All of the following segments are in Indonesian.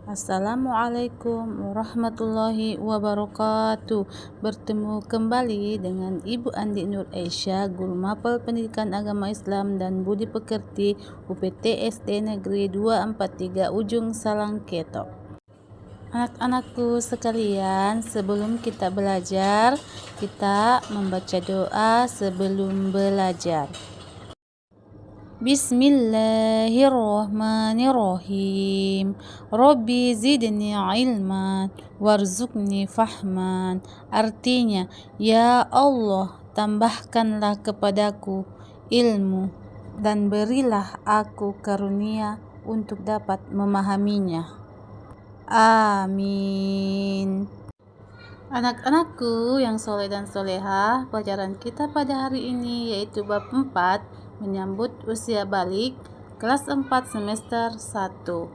Assalamualaikum warahmatullahi wabarakatuh. Bertemu kembali dengan Ibu Andi Nur Aisyah, Guru Mapel Pendidikan Agama Islam dan Budi Pekerti UPT SD Negeri 243 Ujung Salangketo. Anak-anakku sekalian, sebelum kita belajar, kita membaca doa sebelum belajar. Bismillahirrahmanirrahim. Rabbi zidni ilman warzuqni fahman. Artinya, ya Allah, tambahkanlah kepadaku ilmu dan berilah aku karunia untuk dapat memahaminya. Amin. Anak-anakku yang soleh dan solehah, pelajaran kita pada hari ini yaitu bab 4, menyambut usia balik, kelas 4 semester 1.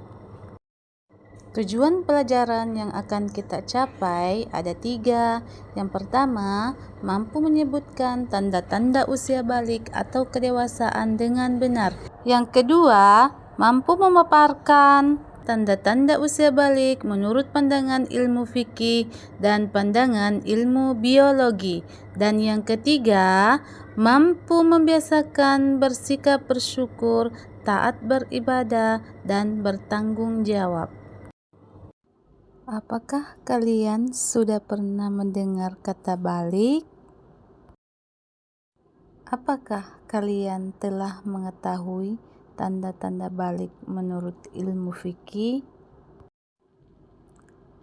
Tujuan pelajaran yang akan kita capai ada 3. Yang pertama, mampu menyebutkan tanda-tanda usia balik atau kedewasaan dengan benar. Yang kedua, mampu memaparkan tanda-tanda usia balik menurut pandangan ilmu fikih dan pandangan ilmu biologi. Dan yang ketiga, mampu membiasakan bersikap bersyukur, taat beribadah, dan bertanggung jawab. Apakah kalian sudah pernah mendengar kata balik? Apakah kalian telah mengetahui tanda-tanda balik menurut ilmu fikih?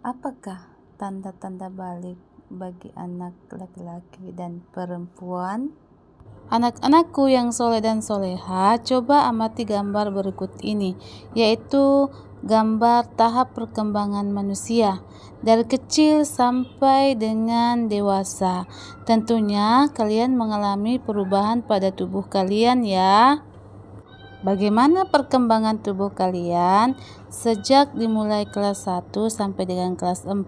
Apakah tanda-tanda balik bagi anak laki-laki dan perempuan? Anak-anakku yang soleh dan soleha, coba amati gambar berikut ini, yaitu gambar tahap perkembangan manusia dari kecil sampai dengan dewasa. Tentunya kalian mengalami perubahan pada tubuh kalian ya. Bagaimana perkembangan tubuh kalian sejak dimulai kelas 1 sampai dengan kelas 4?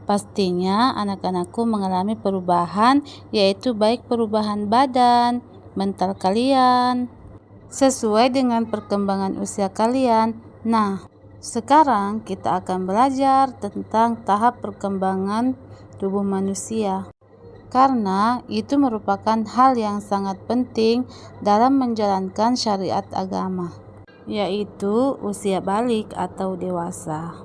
Pastinya anak-anakku mengalami perubahan, yaitu baik perubahan badan, mental kalian, sesuai dengan perkembangan usia kalian. Nah, sekarang kita akan belajar tentang tahap perkembangan tubuh manusia, karena itu merupakan hal yang sangat penting dalam menjalankan syariat agama, yaitu usia balik atau dewasa.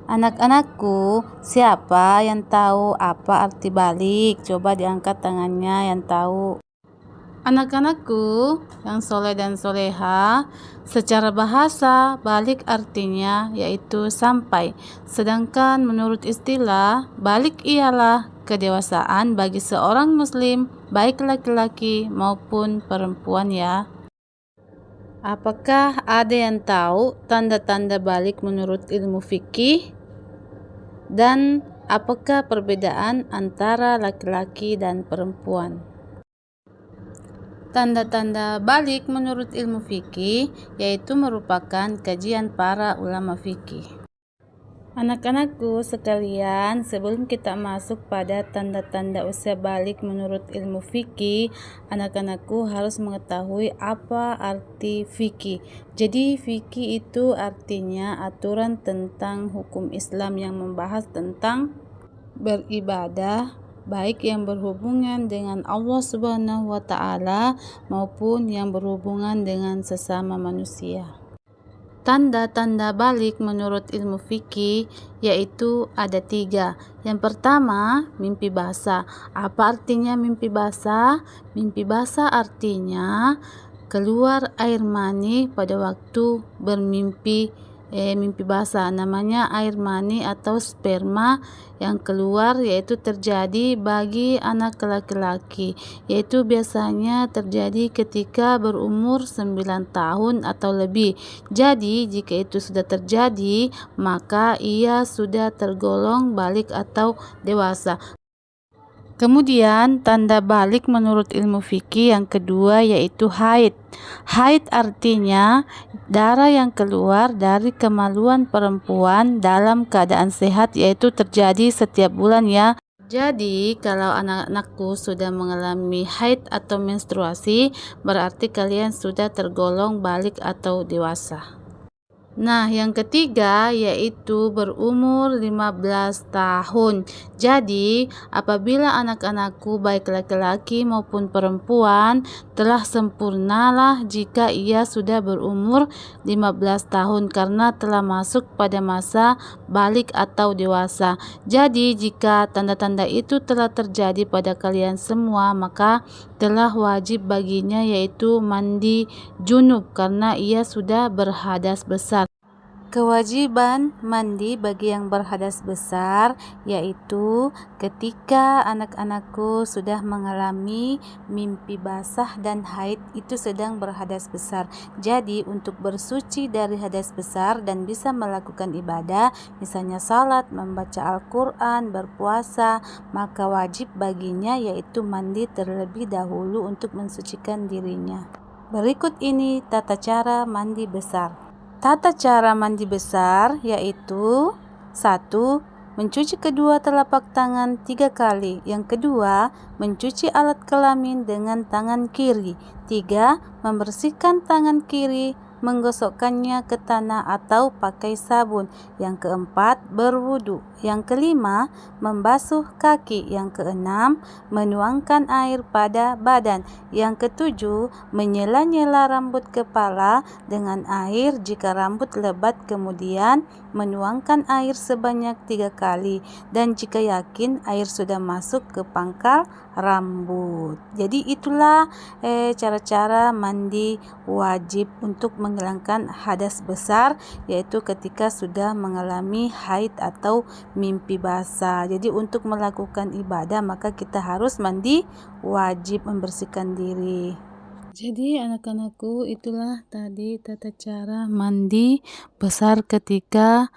Anak-anakku, siapa yang tahu apa arti balik? Coba diangkat tangannya yang tahu. Anak-anakku yang soleh dan soleha, secara bahasa balik artinya yaitu sampai. Sedangkan menurut istilah, balik ialah kedewasaan bagi seorang muslim, baik laki-laki maupun perempuan ya. Apakah ada yang tahu tanda-tanda balik menurut ilmu fikih? Dan apakah perbedaan antara laki-laki dan perempuan? Tanda-tanda balik menurut ilmu fikih yaitu merupakan kajian para ulama fikih. Anak-anakku sekalian, sebelum kita masuk pada tanda-tanda usia balik menurut ilmu fikih, anak-anakku harus mengetahui apa arti fikih. Jadi fikih itu artinya aturan tentang hukum Islam yang membahas tentang beribadah, baik yang berhubungan dengan Allah Subhanahu wa Ta'ala maupun yang berhubungan dengan sesama manusia. Tanda-tanda balik menurut ilmu fikih yaitu ada 3. Yang pertama, mimpi basah. Apa artinya mimpi basah? Mimpi basah artinya keluar air mani pada waktu bermimpi. Mimpi basah namanya air mani atau sperma yang keluar, yaitu terjadi bagi anak laki-laki, yaitu biasanya terjadi ketika berumur 9 tahun atau lebih. Jadi jika itu sudah terjadi, maka ia sudah tergolong balik atau dewasa. Kemudian tanda balik menurut ilmu fikih yang kedua yaitu haid. Haid artinya darah yang keluar dari kemaluan perempuan dalam keadaan sehat, yaitu terjadi setiap bulan ya. Jadi kalau anak-anakku sudah mengalami haid atau menstruasi, berarti kalian sudah tergolong balik atau dewasa. Nah, yang ketiga yaitu berumur 15 tahun. Jadi, apabila anak-anakku baik laki-laki maupun perempuan telah sempurnalah jika ia sudah berumur 15 tahun karena telah masuk pada masa balik atau dewasa. Jadi, jika tanda-tanda itu telah terjadi pada kalian semua, maka telah wajib baginya yaitu mandi junub karena ia sudah berhadas besar. Kewajiban mandi bagi yang berhadas besar yaitu ketika anak-anakku sudah mengalami mimpi basah dan haid itu sedang berhadas besar. Jadi untuk bersuci dari hadas besar dan bisa melakukan ibadah, misalnya salat, membaca Al-Quran, berpuasa, maka wajib baginya yaitu mandi terlebih dahulu untuk mensucikan dirinya. Berikut ini tata cara mandi besar. Tata cara mandi besar yaitu 1. Mencuci kedua telapak tangan 3 kali. Yang kedua, mencuci alat kelamin dengan tangan kiri. 3. Membersihkan tangan kiri, menggosokkannya ke tanah atau pakai sabun. Yang keempat, berwudu. Yang kelima, membasuh kaki. Yang keenam, menuangkan air pada badan. Yang ketujuh, menyela-nyela rambut kepala dengan air jika rambut lebat, kemudian menuangkan air sebanyak 3 kali, dan jika yakin air sudah masuk ke pangkal rambut. Jadi itulah cara-cara mandi wajib untuk menghilangkan hadas besar, yaitu ketika sudah mengalami haid atau mimpi basah. Jadi untuk melakukan ibadah maka kita harus mandi wajib, membersihkan diri. Jadi anak-anakku, itulah tadi tata cara mandi besar ketika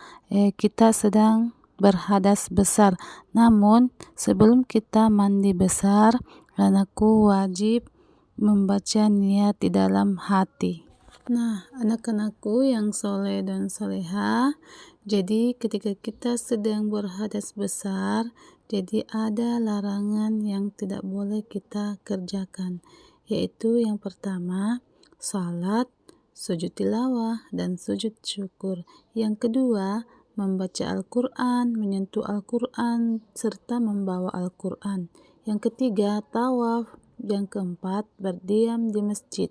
kita sedang berhadas besar. Namun sebelum kita mandi besar, anakku wajib membaca niat di dalam hati. Nah, anak-anakku yang soleh dan soleha, jadi ketika kita sedang berhadas besar, jadi ada larangan yang tidak boleh kita kerjakan, yaitu yang pertama, salat, sujud tilawah, dan sujud syukur. Yang kedua, membaca Al-Quran, menyentuh Al-Quran, serta membawa Al-Quran. Yang ketiga, tawaf. Yang keempat, berdiam di masjid.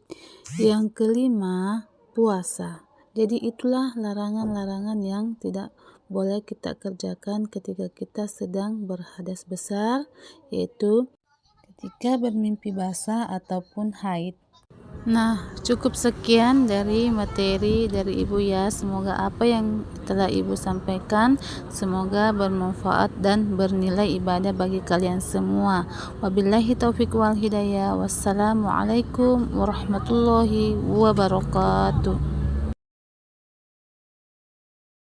Yang kelima, puasa. Jadi itulah larangan-larangan yang tidak boleh kita kerjakan ketika kita sedang berhadas besar, yaitu ketika bermimpi basah ataupun haid. Nah, cukup sekian dari materi dari Ibu ya. Semoga apa yang telah Ibu sampaikan semoga bermanfaat dan bernilai ibadah bagi kalian semua. Wabillahi taufiq wal hidayah. Wassalamualaikum warahmatullahi wabarakatuh.